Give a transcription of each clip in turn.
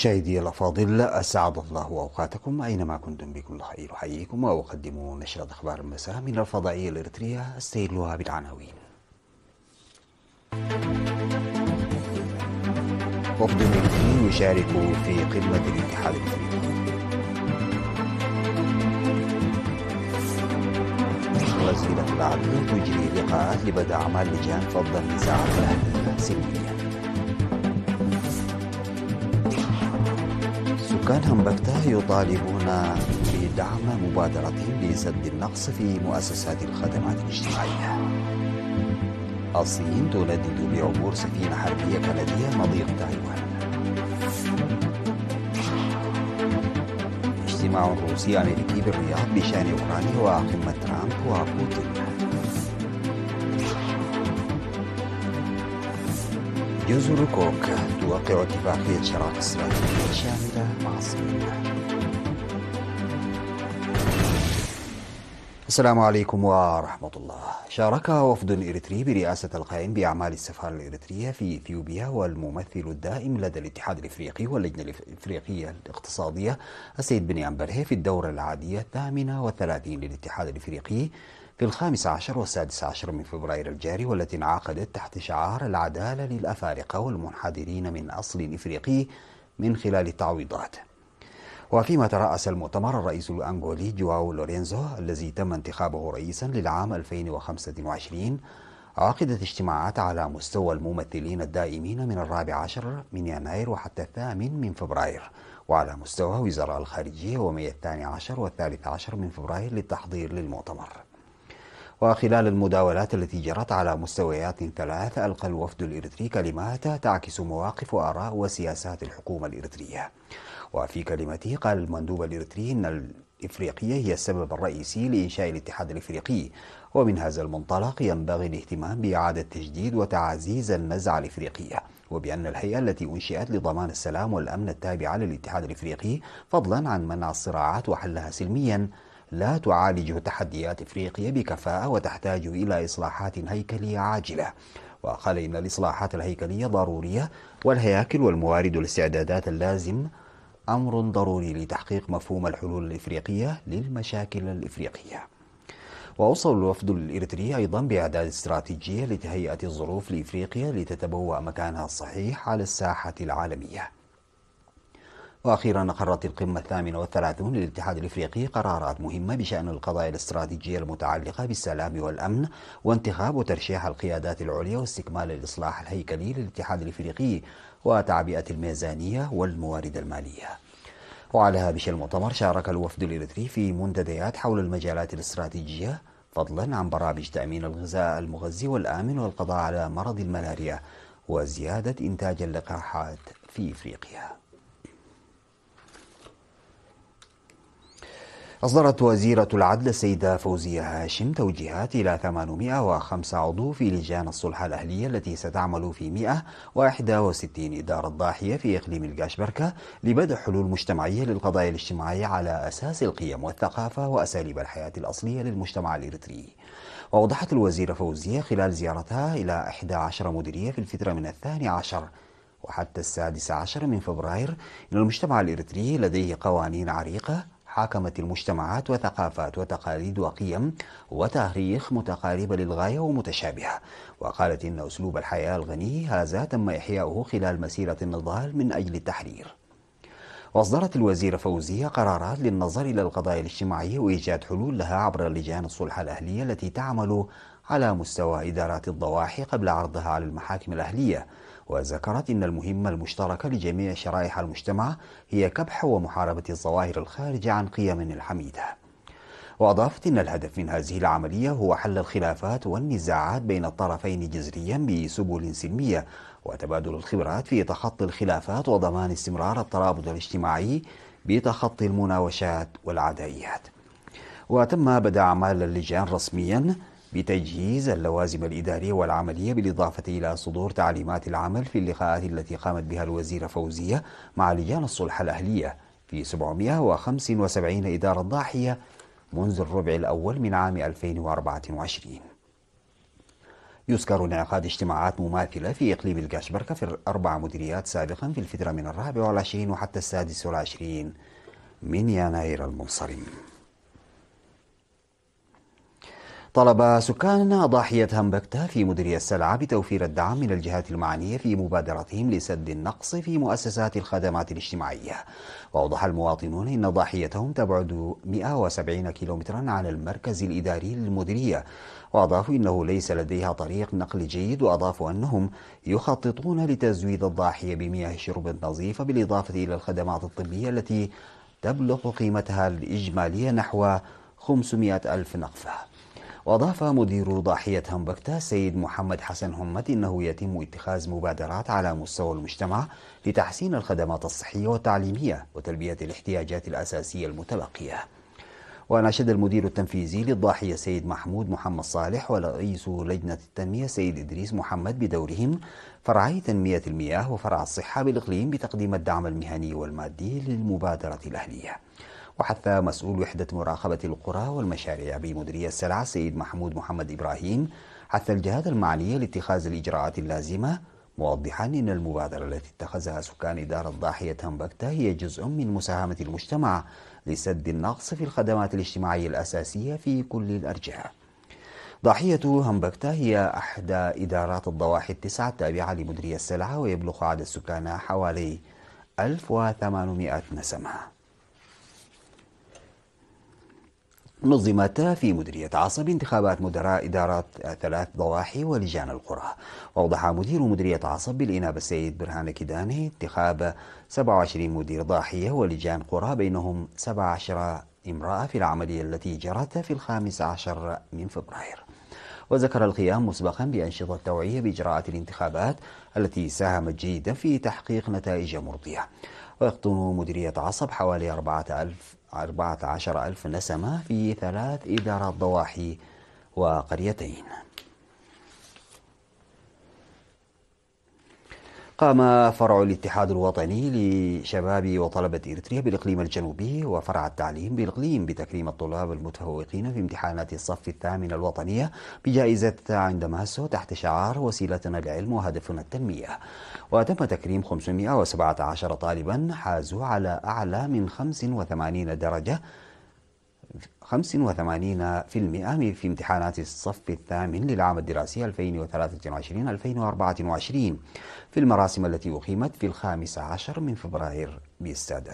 مشاهدي الأفاضل، أسعد الله أوقاتكم أينما كنتم بكل خير. أحييكم وأقدم نشرة أخبار المساء من الفضائية الإريترية، أستهلها بالعناوين. وفد إريتري يشارك في قمة الاتحاد الأفريقي. وزيرة العدل تجري لقاءات لبدء أعمال لجان فض النزاعات الأهلية سلميا. سكان همبكتا يطالبون بدعم مبادرة لسد النقص في مؤسسات الخدمات الاجتماعية. الصين تندد بعبور سفينة حربية كندية مضيق تايوان. اجتماع روسي أمريكي بالرياض بشأن أوكرانيا وقمة ترامب وبوتين. جزر كوك توقع اتفاقية شراكة استراتيجية شاملة مع الصين. السلام عليكم ورحمة الله. شارك وفد إريتري برئاسة القائم بأعمال السفارة الإريترية في إثيوبيا والممثل الدائم لدى الاتحاد الإفريقي واللجنة الإفريقية الاقتصادية السيد بنيام برهي في الدورة العادية 38 للاتحاد الإفريقي في 15 و16 من فبراير الجاري، والتي انعقدت تحت شعار العدالة للأفارقة والمنحدرين من أصل إفريقي من خلال التعويضات. وفيما ترأس المؤتمر الرئيس الأنغولي جواو لورينزو الذي تم انتخابه رئيسا للعام 2025، عقدت اجتماعات على مستوى الممثلين الدائمين من 14 من يناير وحتى 8 من فبراير، وعلى مستوى وزراء الخارجية ومن 12 و13 من فبراير للتحضير للمؤتمر. وخلال المداولات التي جرت على مستويات ثلاث، ألقى الوفد الإريتري كلمات تعكس مواقف وآراء وسياسات الحكومة الإريترية. وفي كلمته قال المندوب الإريتري أن الإفريقية هي السبب الرئيسي لإنشاء الاتحاد الإفريقي، ومن هذا المنطلق ينبغي الاهتمام بإعادة تجديد وتعزيز النزعة الإفريقية، وبأن الهيئة التي أنشئت لضمان السلام والأمن التابعة للاتحاد الإفريقي فضلا عن منع الصراعات وحلها سلميا لا تعالج تحديات إفريقيا بكفاءة وتحتاج إلى إصلاحات هيكلية عاجلة. وقال إن الإصلاحات الهيكلية ضرورية، والهياكل والموارد والاستعدادات اللازم أمر ضروري لتحقيق مفهوم الحلول الإفريقية للمشاكل الإفريقية. وأوصى الوفد الإريتري أيضا بإعداد استراتيجية لتهيئة الظروف لإفريقيا لتتبوأ مكانها الصحيح على الساحة العالمية. وأخيرا أقرت القمة 38 للاتحاد الإفريقي قرارات مهمة بشأن القضايا الاستراتيجية المتعلقة بالسلام والأمن وانتخاب وترشيح القيادات العليا واستكمال الإصلاح الهيكلي للاتحاد الإفريقي وتعبئة الميزانية والموارد المالية. وعلى هامش المؤتمر شارك الوفد الإريتري في منتديات حول المجالات الاستراتيجية، فضلا عن برامج تأمين الغذاء المغذي والآمن والقضاء على مرض الملاريا وزيادة إنتاج اللقاحات في إفريقيا. أصدرت وزيرة العدل السيدة فوزية هاشم توجيهات إلى 805 عضو في لجان الصلح الأهلية التي ستعمل في 161 إدارة ضاحية في إقليم القاشبركة لبدء حلول مجتمعية للقضايا الاجتماعية على أساس القيم والثقافة وأساليب الحياة الأصلية للمجتمع الإريتري. وأوضحت الوزيرة فوزية خلال زيارتها إلى 11 مديرية في الفترة من 12 وحتى 16 من فبراير أن المجتمع الإريتري لديه قوانين عريقة حاكمت المجتمعات وثقافات وتقاليد وقيم وتاريخ متقاربة للغاية ومتشابهة. وقالت إن أسلوب الحياة الغني هذا تم إحياؤه خلال مسيرة النضال من أجل التحرير. وأصدرت الوزيرة فوزية قرارات للنظر إلى القضايا الاجتماعية وإيجاد حلول لها عبر لجان الصلح الأهلية التي تعمل على مستوى إدارات الضواحي قبل عرضها على المحاكم الأهلية. وذكرت إن المهمة المشتركة لجميع شرائح المجتمع هي كبح ومحاربة الظواهر الخارجة عن قيمنا الحميدة. وأضافت إن الهدف من هذه العملية هو حل الخلافات والنزاعات بين الطرفين جذريا بسبل سلمية وتبادل الخبرات في تخطي الخلافات وضمان استمرار الترابط الاجتماعي بتخطي المناوشات والعدائيات. وتم بدء أعمال اللجان رسميا بتجهيز اللوازم الإدارية والعملية، بالإضافة إلى صدور تعليمات العمل في اللقاءات التي قامت بها الوزيرة فوزية مع لجان الصلح الأهلية في 775 إدارة ضاحية منذ الربع الأول من عام 2024. يذكر انعقاد اجتماعات مماثلة في إقليم الكاشبركة في 4 مديريات سابقا في الفترة من 24 وحتى 26 من يناير المنصرم. طلب سكان ضاحية همبكتة في مديرية السلعة بتوفير الدعم من الجهات المعنية في مبادرتهم لسد النقص في مؤسسات الخدمات الاجتماعية. وأوضح المواطنون أن ضاحيتهم تبعد 170 كيلومترا عن المركز الإداري للمديرية، وأضافوا أنه ليس لديها طريق نقل جيد، وأضافوا أنهم يخططون لتزويد الضاحية بمياه شرب نظيفة بالإضافة إلى الخدمات الطبية التي تبلغ قيمتها الإجمالية نحو 500 ألف نقفة. وأضاف مدير ضاحية همبكتة سيد محمد حسن همت إنه يتم اتخاذ مبادرات على مستوى المجتمع لتحسين الخدمات الصحية والتعليمية وتلبية الاحتياجات الأساسية المتبقية. وناشد المدير التنفيذي للضاحية سيد محمود محمد صالح ورئيس لجنة التنمية سيد إدريس محمد بدورهم فرعي تنمية المياه وفرع الصحة بالإقليم بتقديم الدعم المهني والمادي للمبادرة الأهلية. وحث مسؤول وحدة مراقبة القرى والمشاريع بمديرية السلعة سيد محمود محمد إبراهيم حث الجهات المعنية لاتخاذ الإجراءات اللازمة، موضحا أن المبادرة التي اتخذها سكان إدارة ضاحية همبكتة هي جزء من مساهمة المجتمع لسد النقص في الخدمات الاجتماعية الأساسية في كل الأرجاء. ضاحية همبكتة هي أحدى إدارات الضواحي التسعة التابعة لمديرية السلعة، ويبلغ عدد سكانها حوالي 1800 نسمة. نظمت في مديرية عصب انتخابات مدراء إدارات 3 ضواحي ولجان القرى. وأوضح مدير مديرية عصب بالإنابة السيد برهان كداني انتخاب 27 مدير ضاحية ولجان قرى بينهم 17 امرأة في العملية التي جرت في 15 من فبراير. وذكر القيام مسبقا بأنشطة توعية بإجراءات الانتخابات التي ساهمت جيدا في تحقيق نتائج مرضية. ويقطن مديرية عصب حوالي 14 ألف نسمة في 3 إدارات ضواحي وقريتين. قام فرع الاتحاد الوطني لشباب وطلبة إريتريا بالإقليم الجنوبي وفرع التعليم بالإقليم بتكريم الطلاب المتفوقين في امتحانات الصف الثامن الوطنية بجائزة عند ماسو تحت شعار وسيلتنا العلم وهدفنا التنمية. وتم تكريم 517 طالبا حازوا على أعلى من 85 درجة 85% في امتحانات الصف الثامن للعام الدراسي 2023-2024 في المراسم التي أقيمت في 15 من فبراير باستاد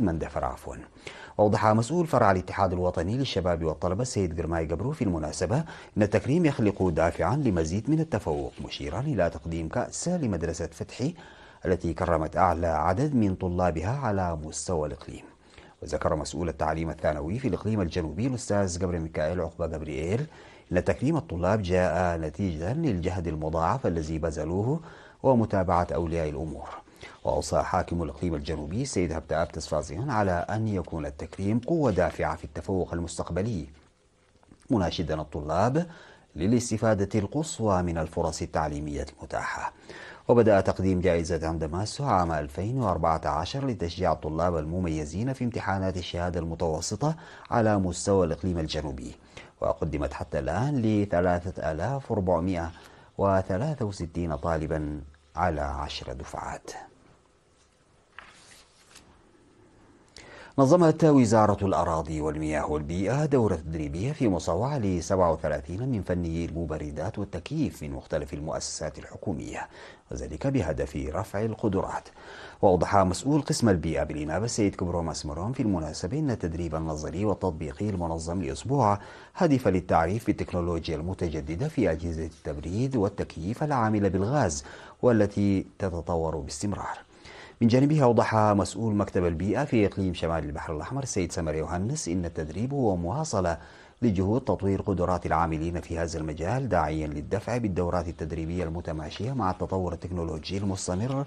مندفر. وأوضح مسؤول فرع الاتحاد الوطني للشباب والطلبة السيد قرماي قبرو في المناسبة أن التكريم يخلق دافعا لمزيد من التفوق، مشيرا إلى تقديم كأس لمدرسة فتحي التي كرمت أعلى عدد من طلابها على مستوى الإقليم. وذكر مسؤول التعليم الثانوي في الإقليم الجنوبي الأستاذ جبر ميكائيل عقبة جبريل أن تكريم الطلاب جاء نتيجة للجهد المضاعف الذي بذلوه ومتابعة أولياء الأمور. وأوصى حاكم الإقليم الجنوبي السيد هبتاب تصفازيان على أن يكون التكريم قوة دافعة في التفوق المستقبلي، مناشدا الطلاب للاستفادة القصوى من الفرص التعليمية المتاحة. وبدأ تقديم جائزة عند ماسو عام 2014 لتشجيع الطلاب المميزين في امتحانات الشهادة المتوسطة على مستوى الإقليم الجنوبي، وقدمت حتى الآن ل 3463 طالبا على 10 دفعات. نظمت وزارة الأراضي والمياه والبيئة دورة تدريبية في مصوعة ل 37 من فنيي المبردات والتكييف من مختلف المؤسسات الحكومية، وذلك بهدف رفع القدرات. وأوضح مسؤول قسم البيئة بالإنابة السيد كبرو مسمرون في المناسبة أن التدريب النظري والتطبيقي المنظم لأسبوع هدف للتعريف بالتكنولوجيا المتجددة في أجهزة التبريد والتكييف العاملة بالغاز والتي تتطور باستمرار. من جانبه أوضح مسؤول مكتب البيئة في إقليم شمال البحر الأحمر السيد سمر يوهنس إن التدريب هو مواصلة لجهود تطوير قدرات العاملين في هذا المجال، داعيا للدفع بالدورات التدريبية المتماشية مع التطور التكنولوجي المستمر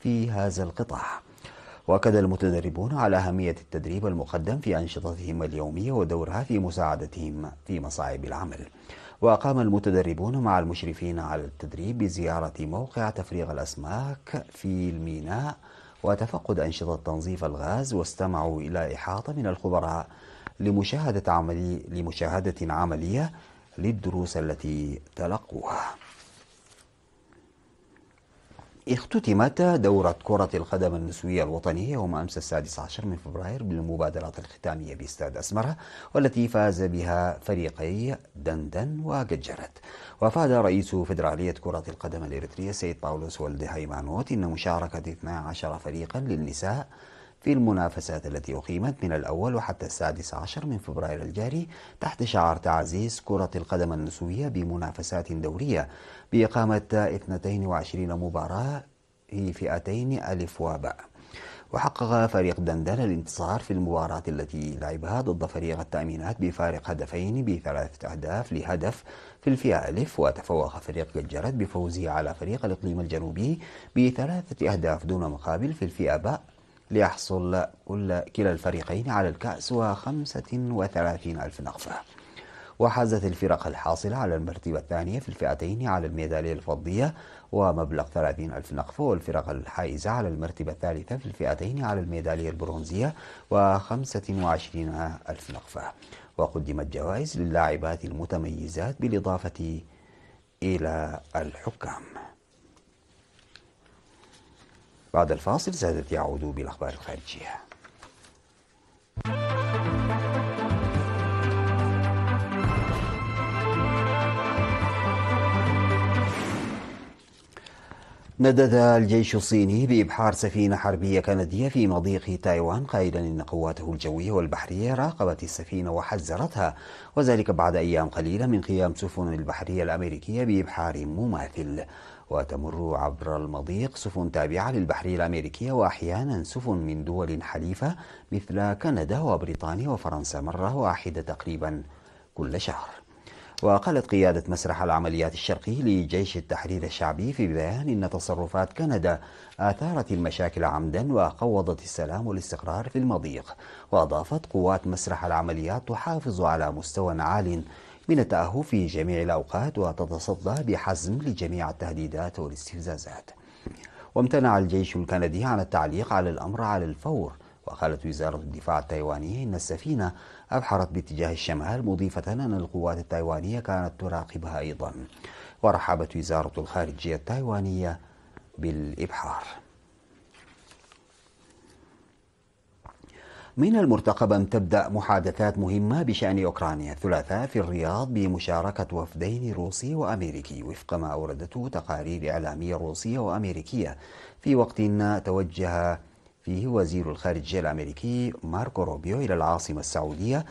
في هذا القطاع. وأكد المتدربون على أهمية التدريب المقدم في أنشطتهم اليومية ودورها في مساعدتهم في مصاعب العمل. وقام المتدربون مع المشرفين على التدريب بزيارة موقع تفريغ الأسماك في الميناء وتفقد أنشطة تنظيف الغاز، واستمعوا إلى إحاطة من الخبراء لمشاهدة عملية للدروس التي تلقوها. اختتمت دورة كرة القدم النسوية الوطنية يوم أمس 16 من فبراير بالمبادرات الختامية باستاد أسمرة، والتي فاز بها فريقي دندن وقجرت. وأفاد رئيس فيدرالية كرة القدم الإريترية سيد باولوس ولد هيمانوت إن مشاركة 12 فريقا للنساء في المنافسات التي أقيمت من الأول وحتى 16 من فبراير الجاري تحت شعار تعزيز كرة القدم النسوية بمنافسات دورية بإقامة 22 مباراة في فئتين ألف وباء. وحقق فريق دندن الانتصار في المباراة التي لعبها ضد فريق التأمينات بفارق هدفين ب3 أهداف لهدف في الفئة ألف. وتفوق فريق قجرت بفوزه على فريق الإقليم الجنوبي ب3 أهداف دون مقابل في الفئة باء، ليحصل كلا الفريقين على الكأس و35 ألف نقفة. وحازت الفرق الحاصلة على المرتبة الثانية في الفئتين على الميدالية الفضية ومبلغ 30 ألف نقفة، والفرق الحائزة على المرتبة الثالثة في الفئتين على الميدالية البرونزية و25 ألف نقفة. وقدمت جوائز للاعبات المتميزات بالإضافة إلى الحكام. بعد الفاصل سادتي يعود بالأخبار الخارجية. ندد الجيش الصيني بإبحار سفينة حربية كندية في مضيق تايوان، قائلا إن قواته الجوية والبحرية راقبت السفينة وحذرتها، وذلك بعد أيام قليلة من قيام سفن البحرية الأمريكية بإبحار مماثل. وتمر عبر المضيق سفن تابعة للبحرية الأمريكية وأحيانا سفن من دول حليفة مثل كندا وبريطانيا وفرنسا مرة واحدة تقريبا كل شهر. وقالت قيادة مسرح العمليات الشرقي لجيش التحرير الشعبي في بيان إن تصرفات كندا آثارت المشاكل عمدا وقوضت السلام والاستقرار في المضيق. وأضافت قوات مسرح العمليات تحافظ على مستوى عال من التأهب في جميع الأوقات وتتصدى بحزم لجميع التهديدات والاستفزازات. وامتنع الجيش الكندي عن التعليق على الأمر على الفور. وقالت وزارة الدفاع التايوانية إن السفينة أبحرت باتجاه الشمال، مضيفة أن القوات التايوانية كانت تراقبها أيضا. ورحبت وزارة الخارجية التايوانية بالإبحار. من المرتقب أن تبدأ محادثات مهمة بشأن أوكرانيا الثلاثاء في الرياض بمشاركة وفدين روسي وأمريكي، وفق ما أوردته تقارير إعلامية روسية وأمريكية، في وقت توجه فيه وزير الخارجية الأمريكي ماركو روبيو إلى العاصمة السعودية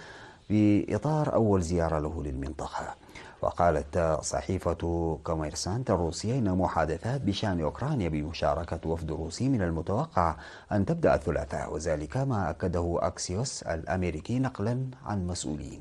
بإطار أول زيارة له للمنطقة. وقالت صحيفة كوميرسانت الروسية إن محادثات بشأن أوكرانيا بمشاركة وفد روسي من المتوقع أن تبدأ الثلاثاء، وذلك ما أكده أكسيوس الأمريكي نقلا عن مسؤولين.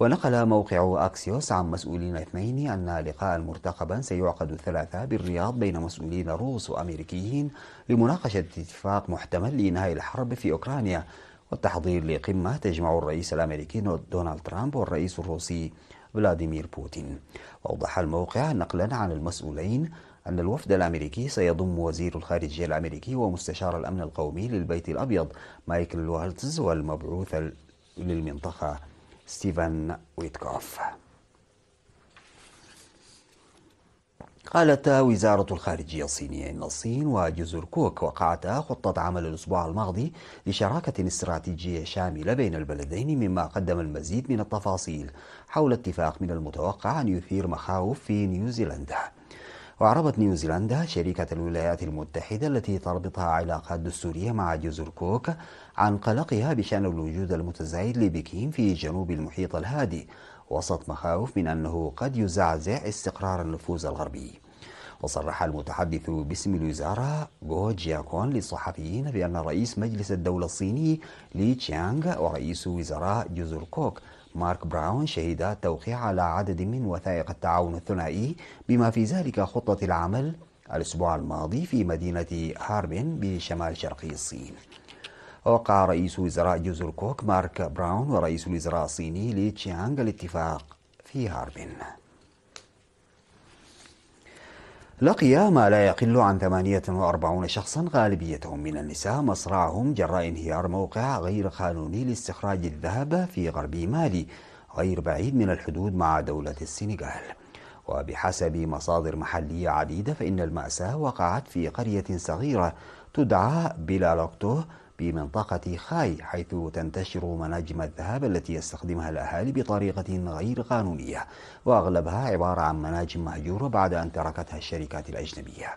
ونقل موقع أكسيوس عن مسؤولين اثنين أن لقاء مرتقبا سيعقد الثلاثاء بالرياض بين مسؤولين روس وأمريكيين لمناقشة اتفاق محتمل لإنهاء الحرب في أوكرانيا والتحضير لقمة تجمع الرئيس الأمريكي دونالد ترامب والرئيس الروسي فلاديمير بوتين. وأوضح الموقع نقلا عن المسؤولين أن الوفد الأمريكي سيضم وزير الخارجية الأمريكي ومستشار الأمن القومي للبيت الأبيض مايكل والتز والمبعوث للمنطقة ستيفن ويتكوف. قالت وزارة الخارجية الصينية إن الصين وجزر كوك وقعتا خطة عمل الأسبوع الماضي لشراكة استراتيجية شاملة بين البلدين، مما قدم المزيد من التفاصيل حول اتفاق من المتوقع أن يثير مخاوف في نيوزيلندا. وأعربت نيوزيلندا شريكة الولايات المتحدة التي تربطها علاقات دستورية مع جزر كوك عن قلقها بشأن الوجود المتزايد لبكين في جنوب المحيط الهادي، وسط مخاوف من أنه قد يزعزع استقرار النفوذ الغربي. وصرح المتحدث باسم الوزارة غو جياكون للصحفيين بأن رئيس مجلس الدولة الصيني لي تشيانغ ورئيس وزراء جزر كوك مارك براون شهدا التوقيع على عدد من وثائق التعاون الثنائي، بما في ذلك خطة العمل الأسبوع الماضي في مدينة هاربين بشمال شرقي الصين. ووقع رئيس وزراء جزر كوك مارك براون ورئيس الوزراء الصيني لي تشيانغ الاتفاق في هاربين. لقي ما لا يقل عن 48 شخصا غالبيتهم من النساء مصرعهم جراء انهيار موقع غير قانوني لاستخراج الذهب في غرب مالي، غير بعيد من الحدود مع دولة السنغال. وبحسب مصادر محلية عديدة فإن المأساة وقعت في قرية صغيرة تدعى بلالوكتو بمنطقة خاي، حيث تنتشر مناجم الذهب التي يستخدمها الأهالي بطريقة غير قانونية، وأغلبها عبارة عن مناجم مهجورة بعد أن تركتها الشركات الأجنبية.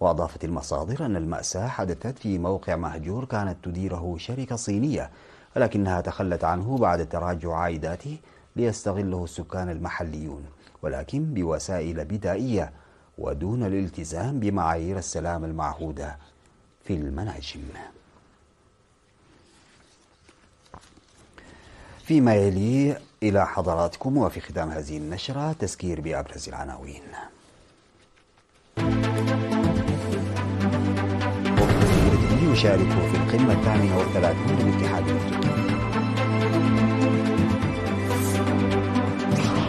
وأضافت المصادر أن المأساة حدثت في موقع مهجور كانت تديره شركة صينية، ولكنها تخلت عنه بعد تراجع عائداته ليستغله السكان المحليون، ولكن بوسائل بدائية ودون الالتزام بمعايير السلام المعهودة في المناجم. فيما يلي إلى حضراتكم وفي ختام هذه النشرة تذكير بأبرز العناوين. يشارك في القمة 38 للاتحاد الأفريقي.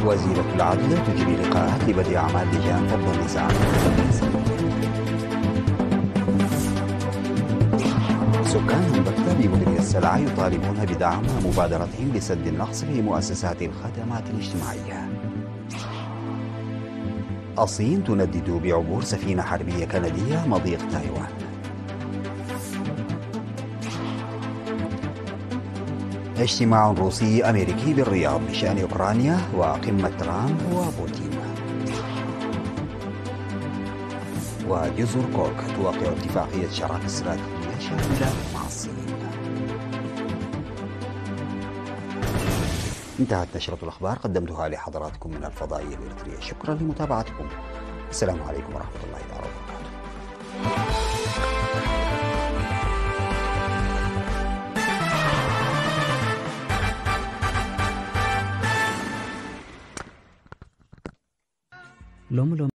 وزيرة العدل تجري لقاءات لبدء أعمال لجان فض النزاعات. سكان همبكتة بمديرية السلعة يطالبون بدعم مبادرتهم لسد النقص في مؤسسات الخدمات الاجتماعية. الصين تندد بعبور سفينة حربية كندية مضيق تايوان. اجتماع روسي أمريكي بالرياض بشأن أوكرانيا وقمة ترامب وبوتين. وجزر كوك توقع اتفاقية شراكة استراتيجية شاملة مع الصين. انتهت نشرة الأخبار قدمتها لحضراتكم من الفضائية الإريترية. شكرا لمتابعتكم. السلام عليكم ورحمة الله تعالى وبركاته.